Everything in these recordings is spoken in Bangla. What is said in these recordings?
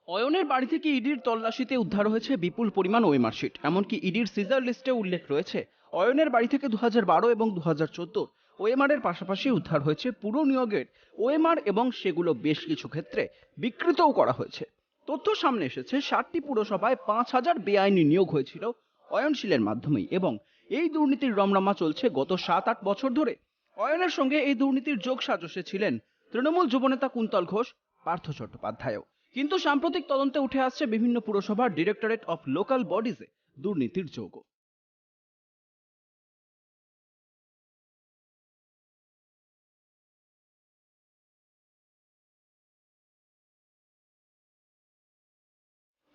অয়নের বাড়ি থেকে ইডির তল্লাশিতে উদ্ধার হয়েছে বিপুল পরিমাণ ওএমআর শিট। এমনকি ইডির সিজার লিস্টে উল্লেখ রয়েছে অয়নের বাড়ি থেকে 2012 এবং 2014 ওএমআর এর পাশাপাশি উদ্ধার হয়েছে পুরো নিয়োগের ওএমআর এবং সেগুলো বেশ কিছু ক্ষেত্রে বিকৃতও করা হয়েছে। তথ্য সামনে এসেছে 60টি পুরসভায় 5,000 বেআইনি নিয়োগ হয়েছিল অয়নশীলের মাধ্যমেই এবং এই দুর্নীতির রমরমা চলছে গত 7-8 বছর ধরে। অয়নের সঙ্গে এই দুর্নীতির যোগসাজশে ছিলেন তৃণমূল যুবনেতা কুন্তল ঘোষ, পার্থ চট্টোপাধ্যায়ও। কিন্তু সাম্প্রতিক তদন্তে উঠে আসছে বিভিন্ন পুরসভার ডিরেক্টরেট অফ লোকাল বডিজে দুর্নীতির যোগ।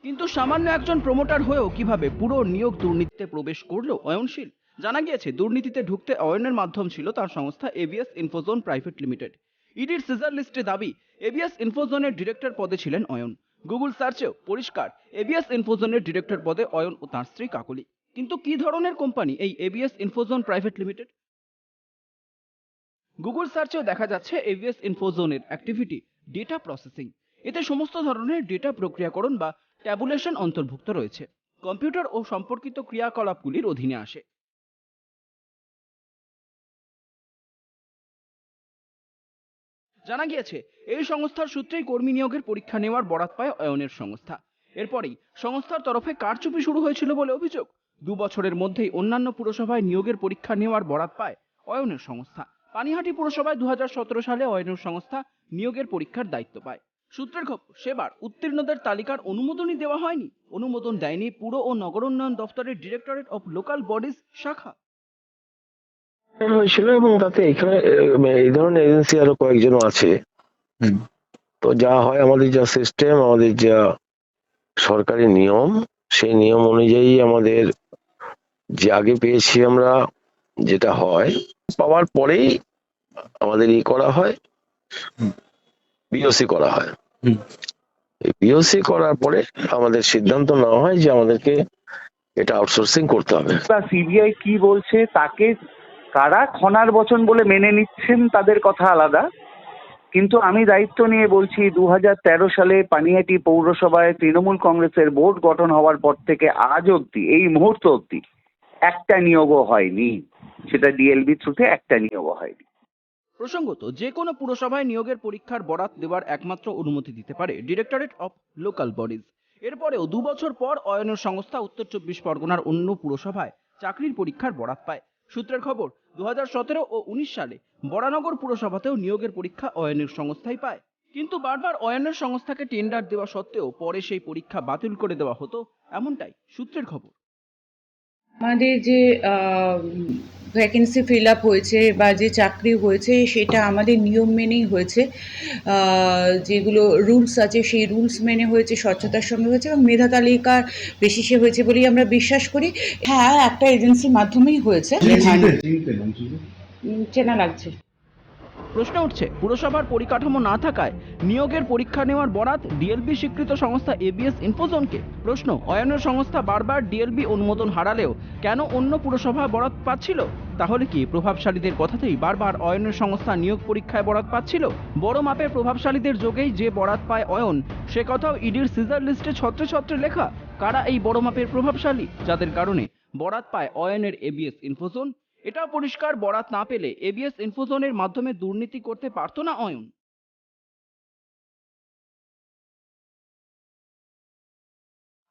কিন্তু সামান্য একজন প্রমোটার হয়েও কিভাবে পুরো নিয়োগ দুর্নীতিতে প্রবেশ করলো অয়নশীল? জানা গিয়েছে দুর্নীতিতে ঢুকতে অয়নের মাধ্যম ছিল তার সংস্থা এবিএস ইনফোজোন প্রাইভেট লিমিটেড। ইডির সিজার লিস্টে দাবি এবিএস ইনফোজোনের ডিরেক্টর পদে ছিলেন অয়ন। গুগল সার্চেও পরিষ্কার এবিএস ইনফোজোনের ডিরেক্টর পদে অয়ন ও তাঁর স্ত্রী কাকলি। কিন্তু কি ধরনের কোম্পানি এই এবিএস ইনফোজোন প্রাইভেট লিমিটেড? গুগল সার্চেও দেখা যাচ্ছে এভিএস ইনফোজোনের অ্যাক্টিভিটি ডেটা প্রসেসিং। এতে সমস্ত ধরনের ডেটা প্রক্রিয়াকরণ বা ট্যাবুলেশন অন্তর্ভুক্ত রয়েছে। কম্পিউটার ও সম্পর্কিত ক্রিয়াকলাপগুলির অধীনে আসে। জানা গিয়েছে এই সংস্থার সূত্রেই কর্মী নিয়োগের পরীক্ষা নেওয়ার বরাত পায় অয়নের সংস্থা। এরপরেই সংস্থার তরফে কারচুপি শুরু হয়েছিল বলে অভিযোগ। 2 বছরের মধ্যেই অন্যান্য পুরসভায় নিয়োগের পরীক্ষা নেওয়ার বরাত পায় অয়নের সংস্থা। পানিহাটি পুরসভায় 2017 সালে অয়নের সংস্থা নিয়োগের পরীক্ষার দায়িত্ব পায়। সূত্রের খবর, সেবার উত্তীর্ণদের তালিকার অনুমোদনই দেওয়া হয়নি। অনুমোদন দেয়নি পুর ও নগর উন্নয়ন দপ্তরের ডিরেক্টরেট অফ লোকাল বডিজ শাখা। হয়েছিল এবং তাতে এখানে এই ধরনের এজেন্সি আরো কয়েকজন আছে। তো যা হয়, আমাদের যা সিস্টেম, আমাদের যা সরকারি নিয়ম, সেই নিয়ম অনুযায়ী আমাদের যে আগে পেয়েছি আমরা, যেটা হয় পাওয়ার পরেই আমাদের করা হয়, বিওসি করা হয়। এই বিওসি করার পরে আমাদের সিদ্ধান্ত নেওয়া হয় যে আমাদেরকে এটা আউটসোর্সিং করতে হবে। সিবিআই কি বলছে, তাকে কারা খনার বচন বলে মেনে নিচ্ছেন তাদের কথা আলাদা, কিন্তু আমি দায়িত্ব নিয়ে বলছি 2013 সালে পানিহাটি পৌরসভায় তৃণমূল কংগ্রেসের বোর্ড গঠন হওয়ার পর থেকে আজ অবধি, এই মুহূর্ত অবধি একটা নিয়োগও হয়নি। সেটা ডিএলবি থ্রুতে একটা নিয়োগও হয়নি। প্রসঙ্গত, যে কোনো পুরসভায় নিয়োগের পরীক্ষার বরাত দেওয়ার একমাত্র অনুমতি দিতে পারে ডিরেক্টরেট অফ লোকাল বডিজ। এরপরেও 2 বছর পর অয়নের সংস্থা উত্তর 24 পরগনার অন্য পুরসভায় চাকরির পরীক্ষার বরাত পায়। সূত্রের খবর, 2017 ও 19 সালে বরানগর পুরসভাতেও নিয়োগের পরীক্ষা অয়নের সংস্থাই পায়। কিন্তু বারবার অয়নের সংস্থাকে টেন্ডার দেওয়া সত্ত্বেও পরে সেই পরীক্ষা বাতিল করে দেওয়া হতো, এমনটাই সূত্রের খবর। আমাদের যে ভ্যাকেন্সি ফিল আপ হয়েছে বা যে চাকরি হয়েছে সেটা আমাদের নিয়ম মেনেই হয়েছে। যেগুলো রুলস আছে সেই রুলস মেনে হয়েছে, স্বচ্ছতার সঙ্গে হয়েছে এবং মেধা তালিকার বেসিসে হয়েছে বলেই আমরা বিশ্বাস করি। হ্যাঁ, একটা এজেন্সির মাধ্যমেই হয়েছে। চেনা লাগছে। প্রশ্ন উঠছে, পুরসভার পরিকাঠামো না থাকায় নিয়োগের পরীক্ষা নেওয়ার বরাত ডিএলবি স্বীকৃত সংস্থা এবিএস ইনফোজোনকে। প্রশ্ন, অয়নের সংস্থা বারবার ডিএলবি অনুমোদন হারালেও কেন অন্য পুরসভা বরাত পাচ্ছিল? তাহলে কি প্রভাবশালীদের কথাতেই বারবার অয়নের সংস্থা নিয়োগ পরীক্ষায় বরাত পাচ্ছিল? বড় মাপের প্রভাবশালীদের যোগেই যে বরাত পায় অয়ন, সে কথাও ইডির সিজার লিস্টে ছত্রে ছত্রে লেখা। কারা এই বড় মাপের প্রভাবশালী যাদের কারণে বরাত পায় অয়নের এবিএস ইনফোজোন? এটাও পরিষ্কার, বরাত না পেলে এবিএস ইনফোজোনের মাধ্যমে দুর্নীতি করতে পারত না অয়ন।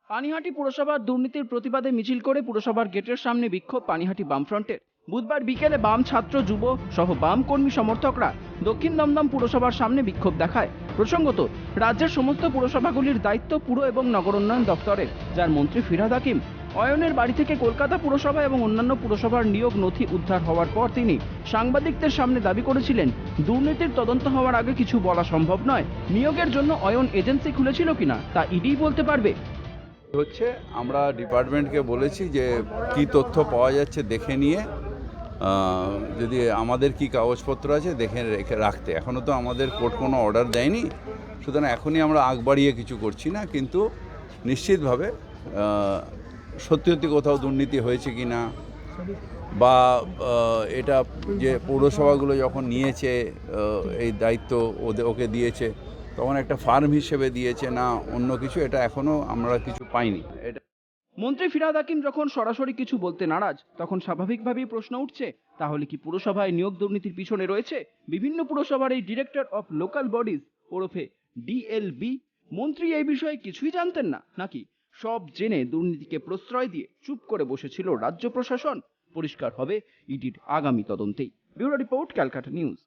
পানিহাটি পুরসভার দুর্নীতির প্রতিবাদে মিছিল করে পুরসভার গেটের সামনে বিক্ষোভ পানিহাটি বামফ্রন্টের। বুধবার বিকেলে বাম ছাত্র, যুব সহ বাম কর্মী সমর্থকরা দক্ষিণ দমদম পুরসভার সামনে বিক্ষোভ দেখায়। প্রসঙ্গত, রাজ্যের সমস্ত পুরসভাগুলির দায়িত্ব পুর এবং নগর উন্নয়ন দপ্তরের, যার মন্ত্রী ফিরহাদ হাকিম। অয়নের বাড়ি থেকে কলকাতা পুরসভা এবং অন্যান্য পুরসভার নিয়োগ নথি উদ্ধার হওয়ার পর তিনি সাংবাদিকদের সামনে দাবি করেছিলেন, দুর্নীতির তদন্ত হওয়ার আগে কিছু বলা সম্ভব নয়। নিয়োগের জন্য অয়ন এজেন্সি খুলেছিল কিনা তা ইডি বলতে পারবে। হচ্ছে, আমরা ডিপার্টমেন্টকে বলেছি যে কি তথ্য পাওয়া যাচ্ছে দেখে নিয়ে যদি আমাদের কি কাগজপত্র আছে দেখে রাখতে। এখনও তো আমাদের কোর্ট কোনো অর্ডার দেয়নি, সুতরাং এখনই আমরা আগ বাড়িয়ে কিছু করছি না। কিন্তু নিশ্চিতভাবে সত্যি সত্যি কোথাও দুর্নীতি হয়েছে কি না, বা এটা যে পৌরসভাগুলো যখন নিয়েছে এই দায়িত্ব ওকে দিয়েছে, তখন একটা ফার্ম হিসেবে দিয়েছে না অন্য কিছু, এটা এখনো আমরা কিছু পাইনি। এটা মন্ত্রী ফিরহাদ হাকিম যখন সরাসরি কিছু বলতে নারাজ, তখন স্বাভাবিকভাবেই প্রশ্ন উঠছে, তাহলে কি পুরসভায় নিয়োগ দুর্নীতির পিছনে রয়েছে বিভিন্ন পুরসভার এই ডিরেক্টর অফ লোকাল বডিজ ওরফে ডিএলবি? মন্ত্রী এই বিষয়ে কিছুই জানতেন না, নাকি সব জেনে দুর্নীতিকে প্রশ্রয় দিয়ে চুপ করে বসেছিল রাজ্য প্রশাসন? পরিষ্কার হবে ইডির আগামী তদন্তেই। Bureau report, Calcutta news.